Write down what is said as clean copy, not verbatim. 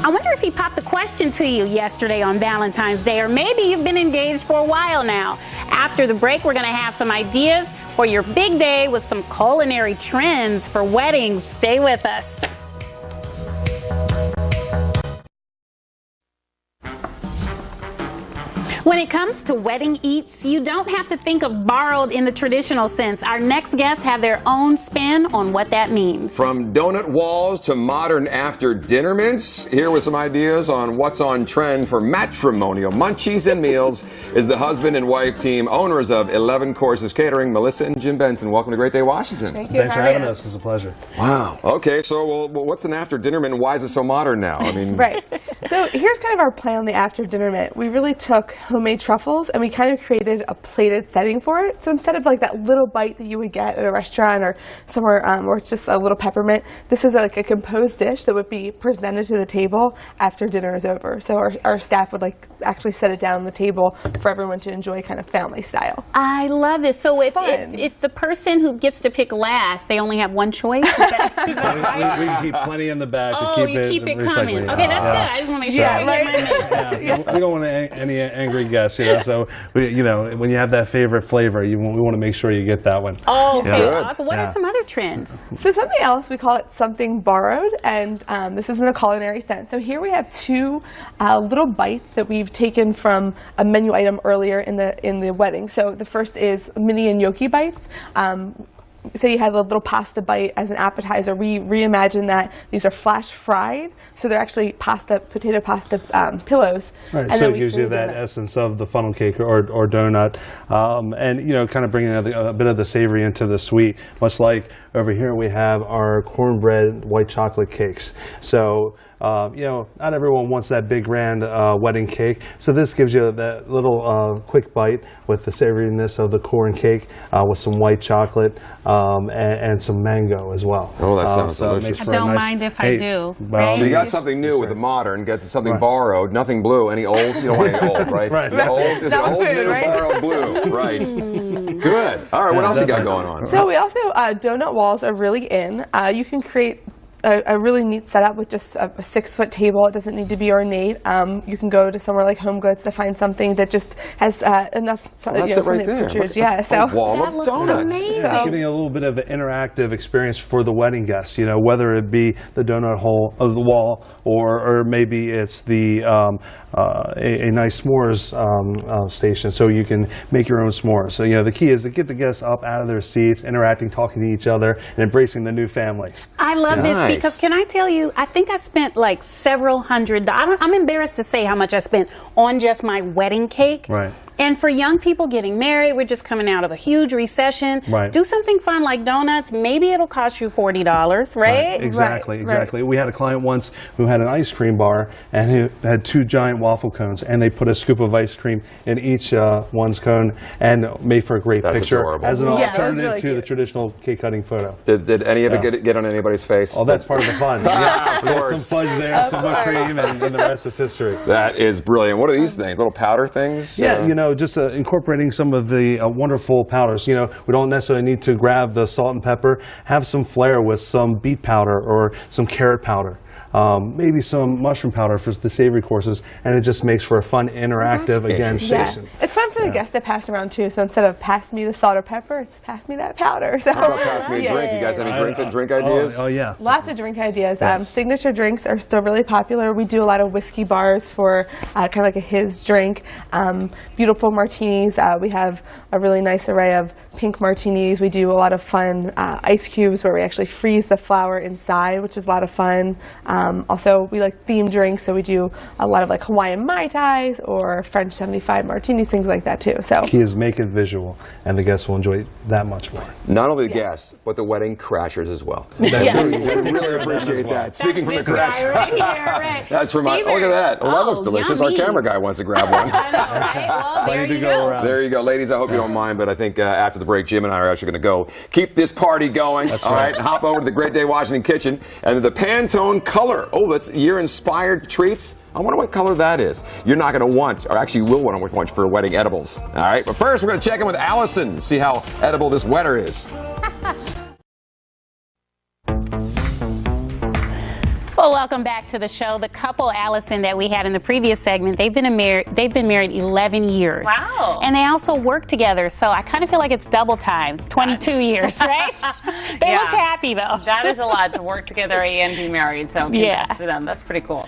I wonder if he popped a question to you yesterday on Valentine's Day, or maybe you've been engaged for a while now. After the break, we're going to have some ideas for your big day with some culinary trends for weddings. Stay with us. When it comes to wedding eats, you don't have to think of borrowed in the traditional sense. Our next guests have their own spin on what that means. From donut walls to modern after-dinner mints, here with some ideas on what's on trend for matrimonial munchies and meals is the husband and wife team, owners of 11 Courses Catering, Melissa and Jim Benson. Welcome to Great Day, Washington. Thank you. Thanks for having us. It's a pleasure. Wow. Okay, so well, what's an after-dinner mint and why is it so modern now? I mean, Right. So here's kind of our plan on the after-dinner mint. We really took homemade truffles and we kind of created a plated setting for it. So instead of like that little bite that you would get at a restaurant or somewhere where it's just a little peppermint, this is like a composed dish that would be presented to the table after dinner is over. So our staff would like actually set it down on the table for everyone to enjoy, kind of family style. I love this. So if the person who gets to pick last, they only have one choice? Is that we can keep plenty in the back. Oh, you keep it coming. Okay, that's good. I just want to make sure I get my mint. We don't want any angry guests, you know. So when you have that favorite flavor, we want to make sure you get that one. Oh, okay. Awesome. What are some other trends? So something else, we call it something borrowed, and this is in a culinary sense. So here we have two little bites that we've taken from a menu item earlier in the wedding. So the first is mini and gnocchi bites. Say you have a little pasta bite as an appetizer, we reimagine that these are flash fried, so they're actually potato pasta pillows. Right, and so it gives you that essence of the funnel cake or donut, and kind of bringing a bit of the savory into the sweet. Much like over here we have our cornbread white chocolate cakes. So not everyone wants that big grand wedding cake, so this gives you that little quick bite with the savoriness of the corn cake with some white chocolate and some mango as well. Oh, that sounds delicious. I don't mind if I do. So you got something new with the modern, get something borrowed, nothing blue, any old, you don't want any old, right? Right. Old, old food, new, right? borrowed blue, right. Good. All right, what else you got going on? So we also, donut walls are really in. You can create a really neat setup with just a 6-foot table. It doesn't need to be ornate. You can go to somewhere like Home Goods to find something that just has enough. That's it right there. Yeah, so wall of donuts. Yeah, giving a little bit of an interactive experience for the wedding guests. Whether it be the donut hole of the wall, or maybe it's the a nice s'mores station, so you can make your own s'mores. So the key is to get the guests up out of their seats, interacting, talking to each other, and embracing the new families. I love this because can I tell you, I think I spent like several hundred. I'm embarrassed to say how much I spent on just my wedding cake. Right. And for young people getting married, we're just coming out of a huge recession. Right. Do something fun like donuts. Maybe it'll cost you $40, right? Exactly. We had a client once who had an ice cream bar, and he had 2 giant waffle cones, and they put a scoop of ice cream in each one's cone, and made for a great picture adorable. as an alternative really to cute. the traditional cake cutting photo. Did any of it get on anybody's face? Oh, that's part of the fun. Yeah, of course. Some fudge there, some whipped cream, and the rest is history. That is brilliant. What are these things? Little powder things? Yeah, just incorporating some of the wonderful powders. We don't necessarily need to grab the salt and pepper. Have some flair with some beet powder or some carrot powder. Maybe some mushroom powder for the savory courses, and it just makes for a fun, interactive, station. Yeah. It's fun for the guests to pass around too, so instead of pass me the salt or pepper, it's pass me that powder. So, How about pass me a drink? You guys have any drink ideas? Oh, yeah. Lots of drink ideas. Yes. Signature drinks are still really popular. We do a lot of whiskey bars for kind of like a his drink. Beautiful martinis. We have a really nice array of pink martinis. We do a lot of fun ice cubes where we actually freeze the flour inside, which is a lot of fun. Also, we like themed drinks, so we do a lot of like Hawaiian Mai Tais or French 75 martinis, things like that too. So key is make it visual, and the guests will enjoy it that much more. Not only the guests, but the wedding crashers as well. We really appreciate that. Speaking from the crash, right here, right. That's from my. Look at that. Well, that looks delicious. Yummy. Our camera guy wants to grab one. I know, right? Well, there you go. There you go, ladies. I hope you don't mind, but I think after the break, Jim and I are actually going to go keep this party going. That's all right. Hop over to the Great Day Washington kitchen and the Pantone color. Oh, that's year-inspired treats. I wonder what color that is. You're not going to want, or actually you will want to watch for wedding edibles. All right. But first, we're going to check in with Allison, see how edible this wetter is. Well, Welcome back to the show. The couple, Allison, that we had in the previous segment, they've been married 11 years. Wow. And they also work together, so I kind of feel like it's double times, 22 years, right? They look happy, though. That is a lot to work together and be married, so congrats to them. That's pretty cool.